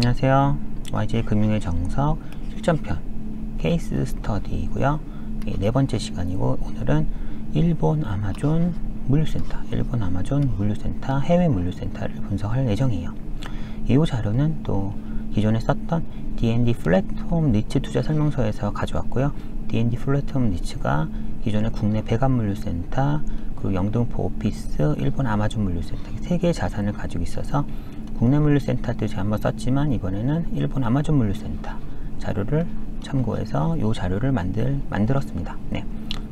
안녕하세요. YJ 금융의 정석 실전편 케이스 스터디이고요. 네 번째 시간이고, 오늘은 일본 아마존 물류센터 해외 물류센터를 분석할 예정이에요. 이 자료는 또 기존에 썼던 D&D 플랫폼 니치 투자 설명서에서 가져왔고요. D&D 플랫폼 니치가 기존의 국내 배관 물류센터, 그리고 영등포 오피스, 일본 아마존 물류센터 3개의 자산을 가지고 있어서 국내 물류센터도 제가 한번 썼지만, 이번에는 일본 아마존 물류센터 자료를 참고해서 이 자료를 만들었습니다. 네,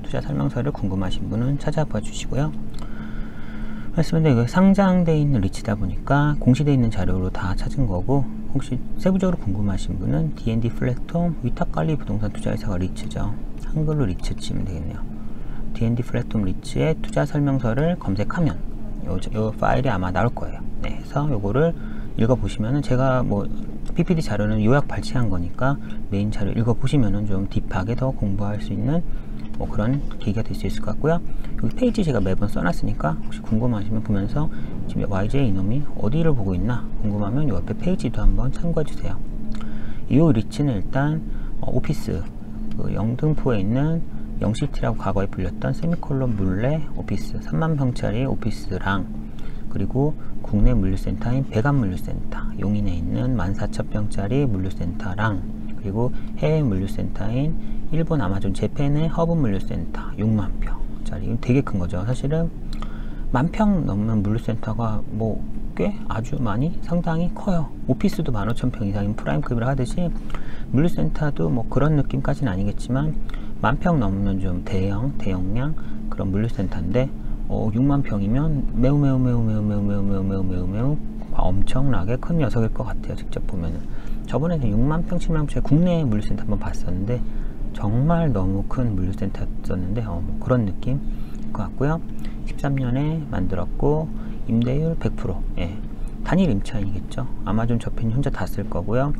투자 설명서를 궁금하신 분은 찾아봐 주시고요. 말씀드린 이거 상장되어 있는 리치다 보니까 공시되어 있는 자료로 다 찾은 거고, 혹시 세부적으로 궁금하신 분은 D&D 플랫폼 위탁관리 부동산 투자회사가 리치죠. 한글로 리치 치면 되겠네요. D&D 플랫폼 리치의 투자 설명서를 검색하면 요 파일이 아마 나올 거예요. 네, 해서 요거를 읽어보시면은, 제가 뭐 PPT 자료는 요약 발췌한 거니까 메인 자료 읽어보시면은 좀 딥하게 더 공부할 수 있는 뭐 그런 계기가 될 수 있을 것 같고요. 여기 페이지 제가 매번 써놨으니까 혹시 궁금하시면 보면서 지금 YJ 이놈이 어디를 보고 있나 궁금하면 요 옆에 페이지도 한번 참고해 주세요. 이 리치는 일단 오피스, 영등포에 있는 영시티라고 과거에 불렸던 세미콜론 물레 오피스 30,000평짜리 오피스랑, 그리고 국내 물류센터인 배관 물류센터 용인에 있는 14,000평짜리 물류센터랑, 그리고 해외 물류센터인 일본 아마존 재팬의 허브 물류센터 60,000평짜리, 되게 큰 거죠. 사실은 10,000평 넘는 물류센터가 뭐 꽤 아주 많이 상당히 커요. 오피스도 15,000평 이상인 프라임급이라 하듯이 물류센터도 뭐 그런 느낌까지는 아니겠지만 10,000평 넘는 좀 대용량 그런 물류센터인데, 60,000평이면 매우 엄청나게 큰 녀석일 것 같아요. 직접 보면은. 저번에는 60,000평, 70,000평짜리 국내 물류센터 한번 봤었는데 정말 너무 큰 물류센터였었는데, 뭐 그런 느낌일 것 같고요. 13년에 만들었고, 임대율 100%, 예, 단일 임차인이겠죠. 아마존 저편이 혼자 다 쓸 거고요.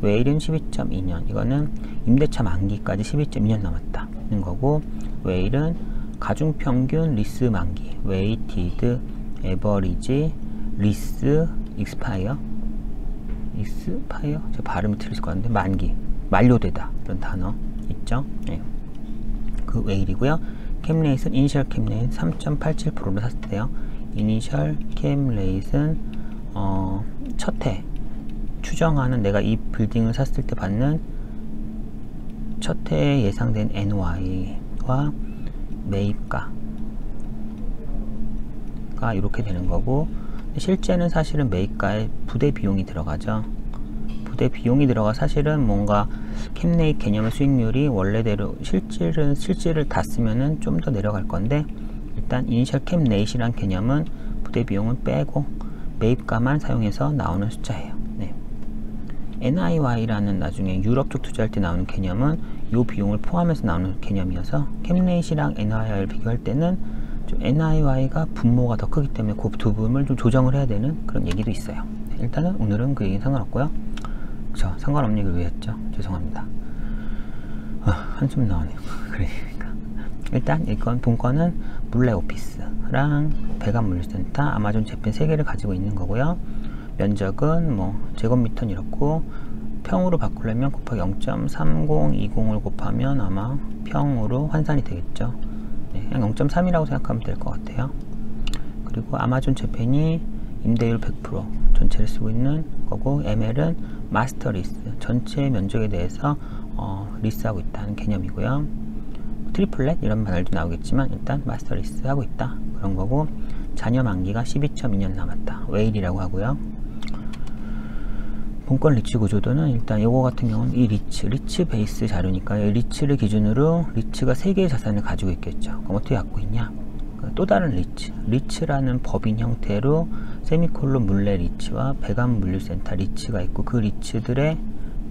웨일은 12.2년, 이거는 임대차 만기까지 12.2년 남았다는 거고, 웨일은 가중평균 리스 만기, 웨이티드 에버리지 리스 익스파이어, 제 발음이 틀릴 것 같은데, 만기, 만료되다, 이런 단어 있죠. 네. 그 웨일이고요. 캡레이트는 이니셜 캡레이트 3.87%로 샀을 때요. 이니셜 캡레이트는 첫해 추정하는, 내가 이 빌딩을 샀을 때 받는 첫해에 예상된 NOI와 매입가가 이렇게 되는 거고, 실제는 사실은 매입가에 부대 비용이 들어가죠. 부대 비용이 들어가 사실은 뭔가 캡레이트 개념의 수익률이 원래대로 실질을 다 쓰면은 좀 더 내려갈 건데, 일단 이니셜 캡레이트란 개념은 부대 비용을 빼고 매입가만 사용해서 나오는 숫자예요. 네. NIY라는 나중에 유럽 쪽 투자할 때 나오는 개념은 이 비용을 포함해서 나오는 개념이어서, 캡레이트랑 NIY를 비교할 때는 좀 NIY가 분모가 더 크기 때문에 그 두 부분을 좀 조정을 해야 되는 그런 얘기도 있어요. 일단은 오늘은 그 얘기는 상관없고요. 그쵸, 상관없는 얘기를 왜 했죠? 죄송합니다. 한숨 나오네요. 그러니까 일단 이건 본건은 물레 오피스랑 배관 물류센터 아마존 재팬 3개를 가지고 있는 거고요. 면적은 뭐 제곱미터는 이렇고, 평으로 바꾸려면 곱하기 0.3020을 곱하면 아마 평으로 환산이 되겠죠. 네, 그냥 0.3이라고 생각하면 될 것 같아요. 그리고 아마존 재팬이 임대율 100% 전체를 쓰고 있는 거고, ML은 마스터 리스, 전체 면적에 대해서 리스하고 있다는 개념이고요. 트리플렛 이런 말도 나오겠지만 일단 마스터 리스 하고 있다, 그런 거고, 잔여 만기가 12.2년 남았다, 웨일이라고 하고요. 본건 리치 구조도는 일단 요거 같은 경우는 이 리치 베이스 자료니까요. 리치를 기준으로 리치가 3개의 자산을 가지고 있겠죠. 그럼 어떻게 갖고 있냐? 또 다른 리치라는 법인 형태로 세미콜론 물레 리치와 배관 물류센터 리치가 있고, 그 리치들의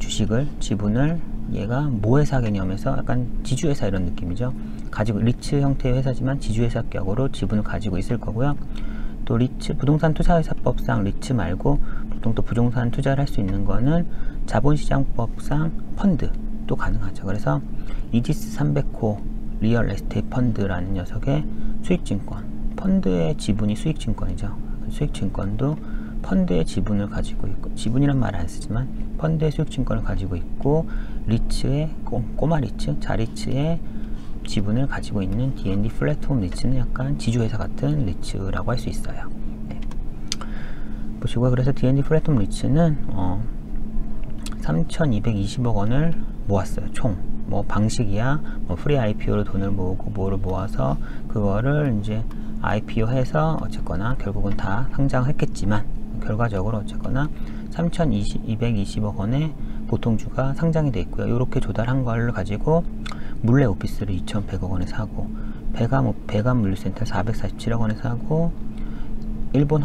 주식을, 지분을 얘가 모회사 개념에서 약간 지주회사 이런 느낌이죠. 가지고, 리치 형태의 회사지만 지주회사 격으로 지분을 가지고 있을 거고요. 또 리치 부동산 투자회사법상 리치 말고 보통 또 부동산 투자를 할 수 있는 거는 자본시장법상 펀드도 가능하죠. 그래서 이지스 300호 리얼 에스테이트 펀드라는 녀석의 수익증권, 펀드의 지분이 수익증권이죠. 수익증권도 펀드의 지분을 가지고 있고, 지분이란 말 안 쓰지만 펀드의 수익증권을 가지고 있고, 리츠의 꼬마 리츠, 자리츠의 지분을 가지고 있는 D&D 플랫폼 리츠는 약간 지주회사 같은 리츠라고 할 수 있어요. 네. 보시고요. 그래서 D&D 플랫폼 리츠는 3,220억 원을 모았어요. 총. 뭐 방식이야, 뭐 프리 IPO로 돈을 모으고 뭐를 모아서 그거를 이제 IPO 해서 어쨌거나 결국은 다 상장했겠지만, 결과적으로 어쨌거나 3,220억 원의 보통주가 상장이 돼 있고요. 이렇게 조달한 걸 가지고 물레 오피스를 2,100억 원에 사고, 배감 물류센터 447억 원에 사고, 일본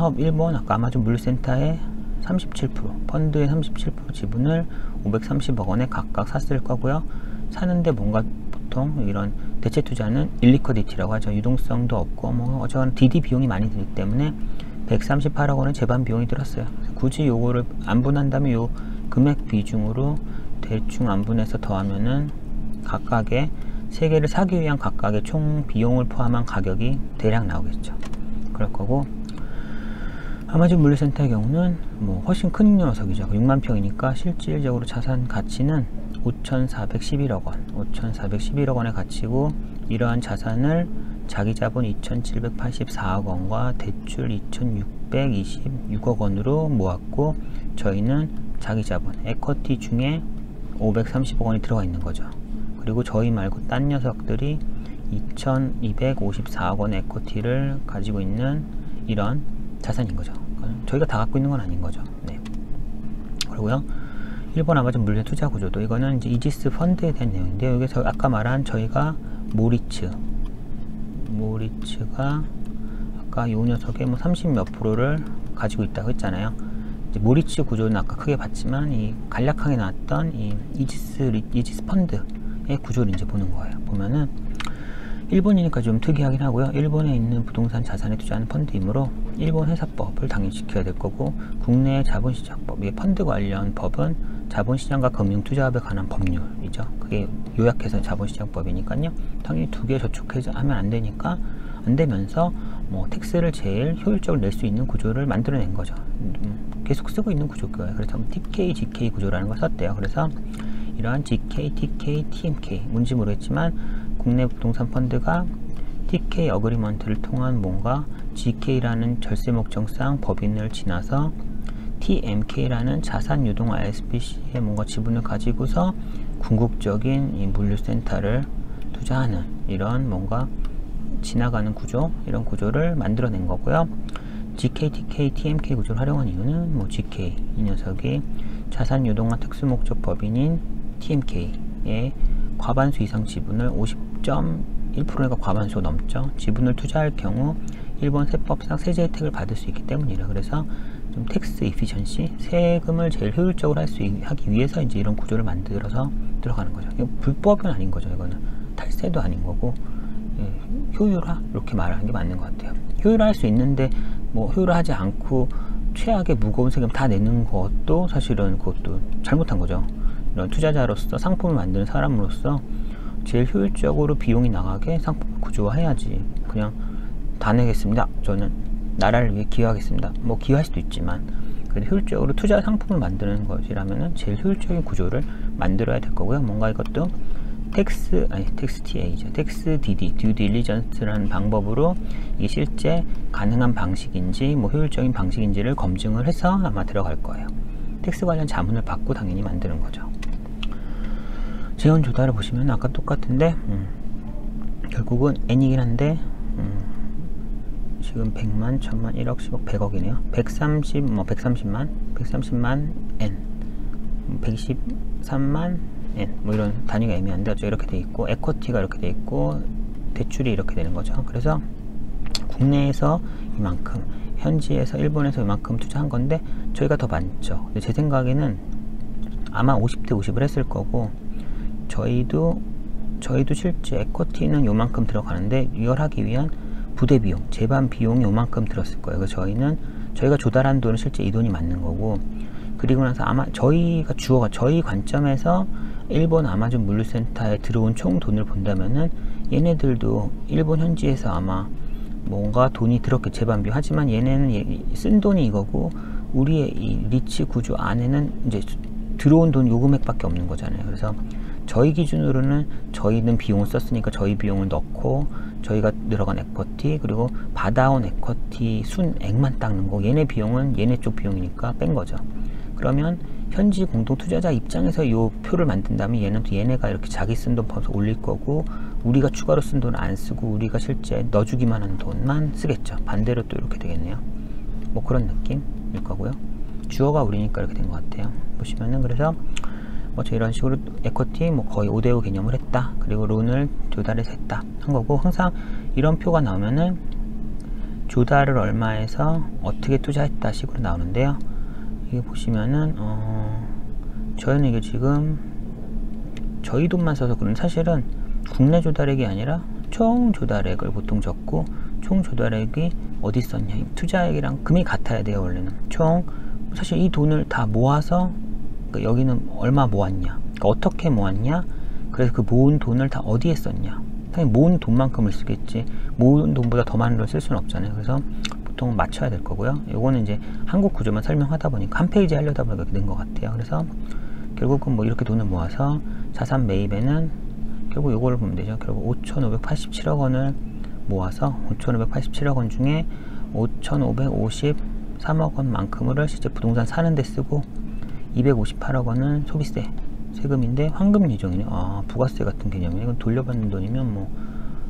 아까 아마존 물류센터의 37%, 펀드의 37% 지분을 530억 원에 각각 샀을 거고요. 사는데 뭔가 보통 이런 대체 투자는 일리쿼디티라고 하죠. 유동성도 없고 뭐 어쩌건 DD 비용이 많이 들기 때문에 138억 원의 재반 비용이 들었어요. 굳이 요거를 안분한다면 요 금액 비중으로 대충 안분해서 더하면은 각각의 세 개를 사기 위한 각각의 총 비용을 포함한 가격이 대략 나오겠죠. 그럴 거고, 아마존 물류센터의 경우는 뭐 훨씬 큰 녀석이죠. 6만 평이니까 실질적으로 자산 가치는 5,411억 원, 5,411억 원의 가치고, 이러한 자산을 자기 자본 2,784억 원과 대출 2,626억 원으로 모았고, 저희는 자기 자본, 에쿼티 중에 530억 원이 들어가 있는 거죠. 그리고 저희 말고 딴 녀석들이 2,254억 원의 에쿼티를 가지고 있는 이런 자산인 거죠. 저희가 다 갖고 있는 건 아닌 거죠. 네. 그리고요, 일본 아마존 물류 투자 구조도, 이거는 이제 이지스 펀드에 대한 내용인데요. 여기서 아까 말한 저희가 모리츠가 아까 요 녀석의 뭐 30몇 프로를 가지고 있다고 했잖아요. 이제 모리츠 구조는 아까 크게 봤지만, 이 간략하게 나왔던 이 이지스 펀드의 구조를 이제 보는 거예요. 보면은 일본이니까 좀 특이하긴 하고요. 일본에 있는 부동산 자산에 투자하는 펀드이므로 일본 회사법을 당연히 지켜야 될 거고, 국내 자본시장법, 이게 펀드 관련 법은 자본시장과 금융투자업에 관한 법률이죠. 그게 요약해서 자본시장법이니까요. 당연히 두 개 저축해서 하면 안 되니까, 안 되면서 뭐 텍스를 제일 효율적으로 낼 수 있는 구조를 만들어낸 거죠. 계속 쓰고 있는 구조고요. 그래서 TK, GK 구조라는 걸 썼대요. 그래서 이러한 GK, TK, TMK 뭔지 모르겠지만, 국내 부동산 펀드가 TK 어그리먼트를 통한 뭔가 GK라는 절세 목적상 법인을 지나서 TMK라는 자산 유동 ISBC의 뭔가 지분을 가지고서 궁극적인 이 물류센터를 투자하는 이런 뭔가 지나가는 구조, 이런 구조를 만들어낸 거고요. GK, TK, TMK 구조를 활용한 이유는 뭐 GK, 이 녀석이 자산 유동화 특수 목적 법인인 TMK의 과반수 이상 지분을 50.1%가 과반수 넘죠. 지분을 투자할 경우 일본 세법상 세제 혜택을 받을 수 있기 때문이라. 그래서 좀 텍스 이피션시, 세금을 제일 효율적으로 하기 위해서 이제 이런 구조를 만들어서 들어가는 거죠. 이거 불법은 아닌 거죠. 이거는 탈세도 아닌 거고, 예, 효율화 이렇게 말하는 게 맞는 것 같아요. 효율화할 수 있는데 뭐 효율화하지 않고 최악의 무거운 세금 다 내는 것도 사실은 그것도 잘못한 거죠. 이런 투자자로서, 상품을 만드는 사람으로서 제일 효율적으로 비용이 나가게 상품을 구조화해야지. 그냥 다 내겠습니다, 저는 나라를 위해 기여하겠습니다, 뭐 기여할 수도 있지만, 그래도 효율적으로 투자 상품을 만드는 것이라면은 제일 효율적인 구조를 만들어야 될 거고요. 뭔가 이것도 텍스 TA죠. 텍스 DD, 듀 딜리전스라는 방법으로 이게 실제 가능한 방식인지 뭐 효율적인 방식인지를 검증을 해서 아마 들어갈 거예요. 텍스 관련 자문을 받고 당연히 만드는 거죠. 재원 조달을 보시면 아까 똑같은데 결국은 N이긴 한데 지금 100만, 1000만, 1억, 10억, 100억이네요. 130만 N, 123만 N, 뭐 이런 단위가 애매한데 이렇게 돼 있고, 에쿼티가 이렇게 돼 있고, 대출이 이렇게 되는 거죠. 그래서 국내에서 이만큼, 현지에서 일본에서 이만큼 투자한 건데 저희가 더 많죠. 근데 제 생각에는 아마 50대 50을 했을 거고, 저희도 실제 에쿼티는 요만큼 들어가는데 이걸 하기 위한 부대 비용, 재반 비용이 요만큼 들었을 거예요. 그래서 저희가 조달한 돈은 실제 이 돈이 맞는 거고, 그리고 나서 아마 저희 관점에서 일본 아마존 물류센터에 들어온 총 돈을 본다면은 얘네들도 일본 현지에서 아마 뭔가 돈이 들었게 재반비, 하지만 얘네는 쓴 돈이 이거고 우리의 이 리치 구조 안에는 이제 들어온 돈 요 금액밖에 없는 거잖아요. 그래서 저희 기준으로는 저희는 비용을 썼으니까 저희 비용을 넣고 저희가 들어간 에쿼티 그리고 받아온 에쿼티 순액만 닦는 거, 얘네 비용은 얘네 쪽 비용이니까 뺀 거죠. 그러면 현지 공동 투자자 입장에서 이 표를 만든다면 얘는 또 얘네가 이렇게 자기 쓴 돈 벌어서 올릴 거고 우리가 추가로 쓴 돈 안 쓰고 우리가 실제 넣어주기만 한 돈만 쓰겠죠. 반대로 또 이렇게 되겠네요. 뭐 그런 느낌일 거고요. 주어가 우리니까 이렇게 된 것 같아요. 보시면은 그래서 저 이런 식으로 에쿼티 뭐 거의 5대5 개념을 했다. 그리고 론을 조달해서 했다 한 거고, 항상 이런 표가 나오면은 조달을 얼마에서 어떻게 투자했다 식으로 나오는데요. 이게 보시면은 저희는 이게 지금 저희 돈만 써서 그런, 사실은 국내 조달액이 아니라 총 조달액을 보통 적고, 총 조달액이 어디 있었냐, 투자액이랑 금이 같아야 돼요. 원래는 총, 사실 이 돈을 다 모아서 여기는 얼마 모았냐, 그러니까 어떻게 모았냐, 그래서 그 모은 돈을 다 어디에 썼냐, 당연히 모은 돈만큼을 쓰겠지 모은 돈보다 더 많은 걸 쓸 수는 없잖아요. 그래서 보통 맞춰야 될 거고요. 요거는 이제 한국 구조만 설명하다 보니까 한 페이지 하려다 보니까 그렇게 된 것 같아요. 그래서 결국은 뭐 이렇게 돈을 모아서 자산 매입에는 결국 요거를 보면 되죠. 결국 5,587억 원을 모아서 5,587억 원 중에 5,553억 원만큼을 실제 부동산 사는 데 쓰고 258억 원은 소비세, 세금인데 황금 예정이네. 부가세 같은 개념이네. 이건 돌려받는 돈이면 뭐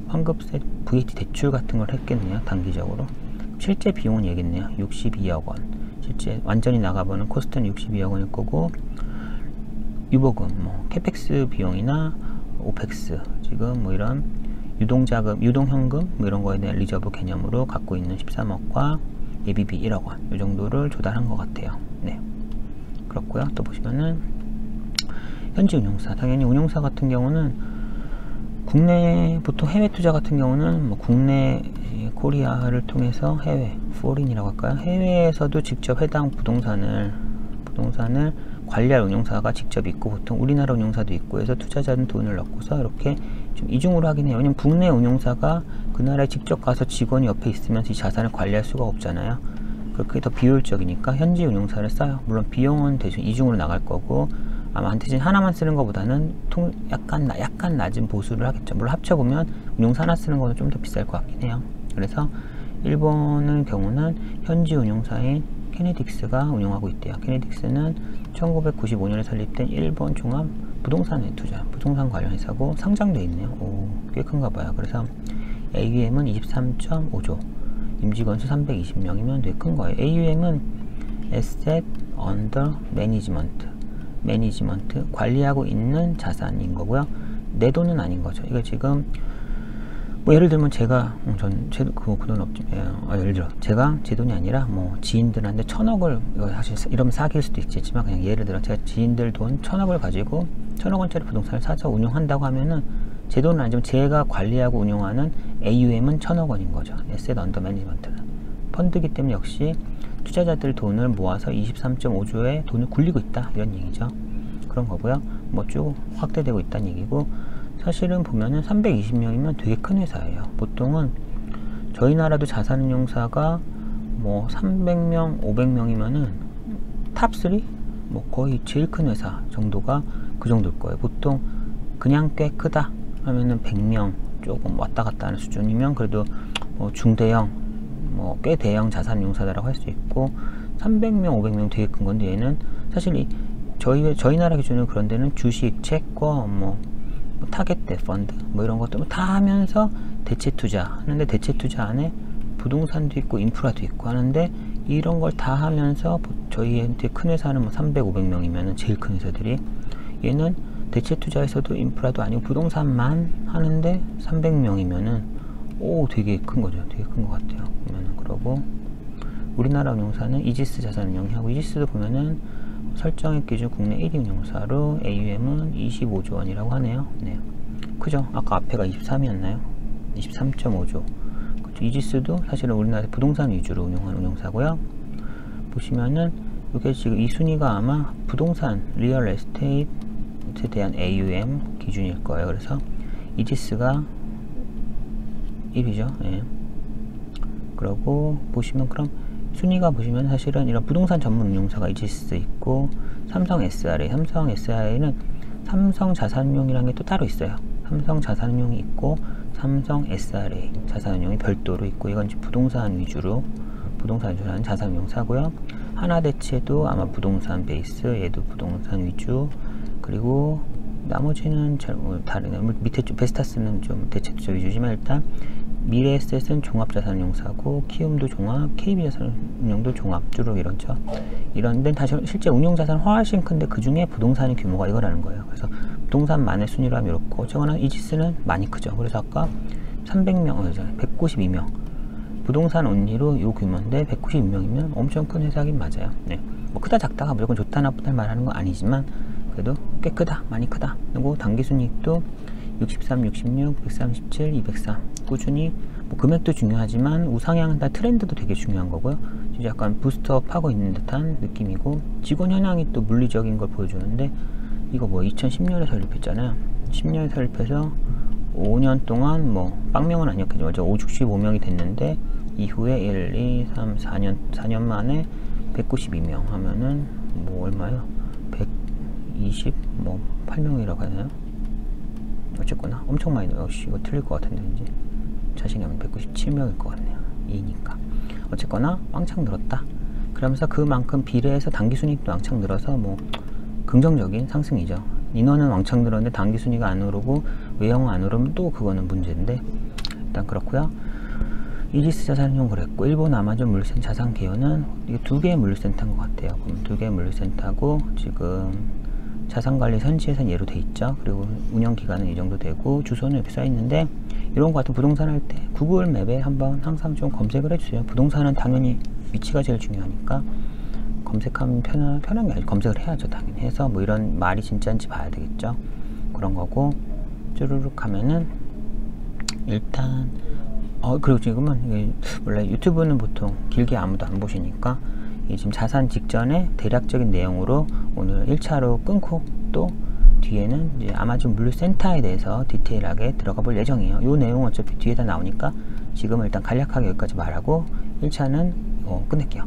환급세, VAT 대출 같은 걸 했겠네요. 단기적으로. 실제 비용은 얘겠네요. 62억 원. 실제 완전히 나가보는 코스트는 62억 원일 거고, 유보금, 뭐 캐펙스 비용이나 오펙스, 지금 뭐 이런 유동자금, 유동현금 뭐 이런 거에 대한 리저브 개념으로 갖고 있는 13억과 예비비 1억 원, 이 정도를 조달한 것 같아요. 네. 그렇고요. 또 보시면은 현지 운용사, 당연히 운용사 같은 경우는 국내, 보통 해외 투자 같은 경우는 뭐 국내 코리아를 통해서 해외, 포린이라고 할까요? 해외에서도 직접 해당 부동산을 관리할 운용사가 직접 있고, 보통 우리나라 운용사도 있고 해서 투자자는 돈을 넣고서 이렇게 좀 이중으로 하긴 해요. 왜냐면 국내 운용사가 그 나라에 직접 가서 직원이 옆에 있으면서 이 자산을 관리할 수가 없잖아요. 그렇게 더 비효율적이니까 현지 운용사를 써요. 물론 비용은 대충 이중으로 나갈 거고, 아마 한테진 하나만 쓰는 것보다는 약간 낮은 보수를 하겠죠. 물론 합쳐보면 운용사 하나 쓰는 거는 좀 더 비쌀 것 같긴 해요. 그래서 일본의 경우는 현지 운용사인 케네딕스가 운영하고 있대요. 케네딕스는 1995년에 설립된 일본 종합 부동산에 투자, 부동산 관련 회사고 상장되어 있네요. 꽤 큰가 봐요. 그래서 AUM은 23.5조, 임직원 수 320명이면 되게 큰 거예요. AUM은 Asset Under Management, 관리하고 있는 자산인 거고요. 내 돈은 아닌 거죠. 이거 지금 뭐 예를 들면 제가 그 돈 없지. 예를 들어 제가 제 돈이 아니라 뭐 지인들한테 1,000억을, 이거 사실 이러면 사기일 수도 있겠지만 그냥 예를 들어 제가 지인들 돈 1,000억을 가지고 1,000억 원짜리 부동산을 사서 운용한다고 하면은 제 돈은 아니지만 제가 관리하고 운용하는 AUM은 1,000억 원인 거죠. Asset Under Management는 펀드이기 때문에 역시 투자자들 돈을 모아서 23.5조의 돈을 굴리고 있다, 이런 얘기죠. 그런 거고요. 뭐 쭉 확대되고 있다는 얘기고, 사실은 보면은 320명이면 되게 큰 회사예요. 보통은 저희 나라도 자산운용사가 뭐 300명, 500명이면은 탑3? 뭐 거의 제일 큰 회사 정도가 그 정도일 거예요. 보통 그냥 꽤 크다 하면은 100명 조금 왔다 갔다 하는 수준이면 그래도 뭐 중대형, 뭐 꽤 대형 자산운용사다라고 할 수 있고, 300명, 500명 되게 큰 건데, 얘는 사실 저희 나라 기준으로 그런 데는 주식, 채권, 뭐 타겟대 펀드 뭐 이런 것들 다 하면서 대체 투자 하는데, 대체 투자 안에 부동산도 있고 인프라도 있고 하는데, 이런 걸 다 하면서 저희한테 큰 회사는 뭐 300, 500명이면 제일 큰 회사들이, 얘는 대체 투자에서도 인프라도 아니고 부동산만 하는데 300명이면은 되게 큰 거죠. 되게 큰 것 같아요. 보면은. 그러고 우리나라 운용사는 이지스 자산운용하고, 이지스도 보면은 설정액 기준 국내 1위 운용사로 AUM은 25조 원이라고 하네요. 네, 그죠? 아까 앞에가 23이었나요? 23.5조. 그렇죠. 이지스도 사실은 우리나라 부동산 위주로 운용하는 운용사고요. 보시면은 이게 지금 이 순위가 아마 부동산, 리얼 에스테이트에 대한 AUM 기준일 거예요. 그래서 이지스가 1위죠. 예. 그러고 보시면 그럼 순위가 보시면 사실은 이런 부동산 전문 운용사가 이지스 있고 삼성 SRA는 삼성 자산운용이라는 게 또 따로 있어요. 삼성 자산운용이 있고 삼성 SRA 자산운용이 별도로 있고, 이건 이제 부동산 위주로 하는 자산운용사고요. 하나대체도 아마 부동산 베이스, 얘도 부동산 위주, 그리고 나머지는 다른 밑에 쪽 베스타스는 좀 대체투자 위주지만 일단 미래에셋은 종합자산운용사고, 키움도 종합, KB자산운용도 종합, 주로 이런죠. 이런데 다시 실제 운용자산 훨씬 큰데 그 중에 부동산의 규모가 이거라는 거예요. 그래서 부동산만의 순위로 하면 이렇고, 저거는 이지스는 많이 크죠. 그래서 아까 300명, 192명 부동산 온리로 요 규모인데 192명이면 엄청 큰 회사긴 맞아요. 네. 뭐 크다 작다가 무조건 좋다 나쁘다 말하는 건 아니지만 그래도 꽤 크다, 많이 크다. 그리고 당기순이익도 63, 66, 137, 203 꾸준히, 뭐 금액도 중요하지만 우상향 트렌드도 되게 중요한 거고요. 약간 부스트업 하고 있는 듯한 느낌이고, 직원 현황이 또 물리적인 걸 보여주는데, 이거 뭐 2010년에 설립했잖아요. 10년에 설립해서 5년 동안 뭐 빵명은 아니었겠죠. 65명이 됐는데 이후에 1, 2, 3, 4년 만에 192명 하면은 뭐 얼마요? 128명이라고 하나요? 어쨌거나 엄청 많이 넣어요. 이거 틀릴 것 같은데 이제 자신이 하면 197명일 것 같네요. 2니까 어쨌거나 왕창 늘었다. 그러면서 그만큼 비례해서 당기순이익도 왕창 늘어서 뭐 긍정적인 상승이죠. 인원은 왕창 늘었는데 당기순위가 안 오르고 외형 안 오르면 또 그거는 문제인데, 일단 그렇고요. 이지스 자산운용 그랬고, 일본 아마존 물류센터 자산 개요는 이게 2개의 물류센터인 것 같아요. 그럼 2개의 물류센터고, 지금 자산관리 선지에선 예로 돼 있죠. 그리고 운영기간은 이 정도 되고, 주소는 이렇게 써 있는데, 이런 거 같은 부동산 할 때 구글 맵에 한번 항상 좀 검색을 해주세요. 부동산은 당연히 위치가 제일 중요하니까 검색하면 편한 게 아니라 검색을 해야죠. 당연히 해서 뭐 이런 말이 진짜인지 봐야 되겠죠. 그런 거고, 쭈루룩 하면은 일단 그리고 지금은 원래 유튜브는 보통 길게 아무도 안 보시니까 지금 자산 직전에 대략적인 내용으로 오늘 1차로 끊고, 또 뒤에는 이제 아마존 물류센터에 대해서 디테일하게 들어가 볼 예정이에요. 이 내용 어차피 뒤에다 나오니까 지금은 일단 간략하게 여기까지 말하고 1차는 끝낼게요.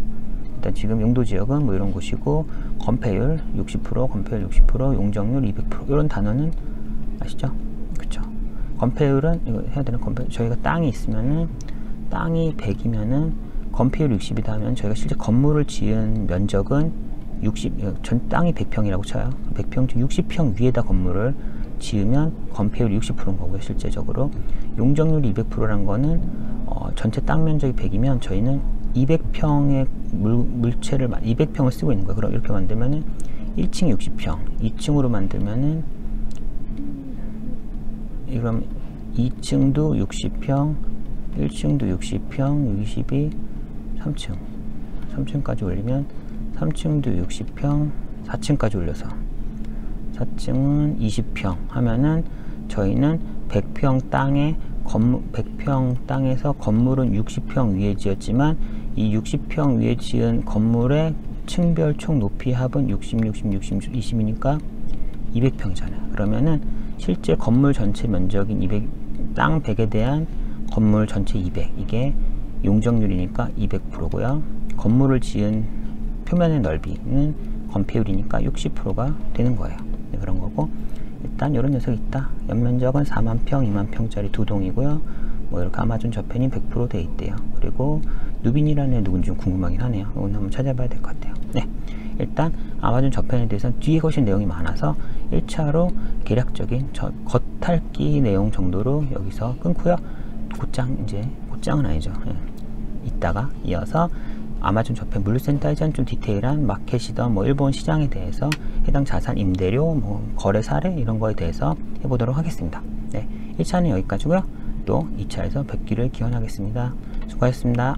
일단 지금 용도지역은 뭐 이런 곳이고, 건폐율 60%, 건폐율 60%, 용적률 200% 이런 단어는 아시죠? 그쵸? 건폐율은 이거 해야 되는 건폐율, 저희가 땅이 있으면은 땅이 100이면은 건폐율 60이다 하면 저희가 실제 건물을 지은 면적은 60, 땅이 100평이라고 쳐요. 100평 중 60평 위에다 건물을 지으면 건폐율이 60%인 거고요. 실제적으로 용적률이 200%란 거는 전체 땅 면적이 100이면 저희는 200평의 물체를 200평을 쓰고 있는 거예요. 그럼 이렇게 만들면은 1층 60평, 2층으로 만들면은 그럼 2층도 60평, 1층도 60평, 62, 3층까지 올리면 3층도 60평, 4층까지 올려서 4층은 20평 하면은 저희는 100평 땅에 100평 땅에서 건물은 60평 위에 지었지만 이 60평 위에 지은 건물의 층별 총 높이 합은 60, 60, 60, 20이니까 200평이잖아요. 그러면은 실제 건물 전체 면적인 200, 땅 100에 대한 건물 전체 200, 이게 용적률이니까 200%고요. 건물을 지은 표면의 넓이는 건폐율이니까 60%가 되는 거예요. 네, 그런 거고, 일단 이런 녀석이 있다. 연면적은 4만 평, 2만 평짜리 두 동이고요. 뭐 이렇게 아마존 저편이 100% 돼 있대요. 그리고 누빈이라는 애 누군지 좀 궁금하긴 하네요. 오늘 한번 찾아봐야 될 것 같아요. 네, 일단 아마존 저편에 대해서는 뒤에 거실 내용이 많아서 1차로 개략적인 겉핥기 내용 정도로 여기서 끊고요. 곧장은 아니죠. 네. 이따가 이어서 아마존 저편 물류센터에 대한 좀 디테일한 마켓이던 뭐 일본 시장에 대해서 해당 자산 임대료, 뭐 거래 사례 이런 거에 대해서 해보도록 하겠습니다. 네, 1차는 여기까지고요. 또 2차에서 뵙기를 기원하겠습니다. 수고하셨습니다.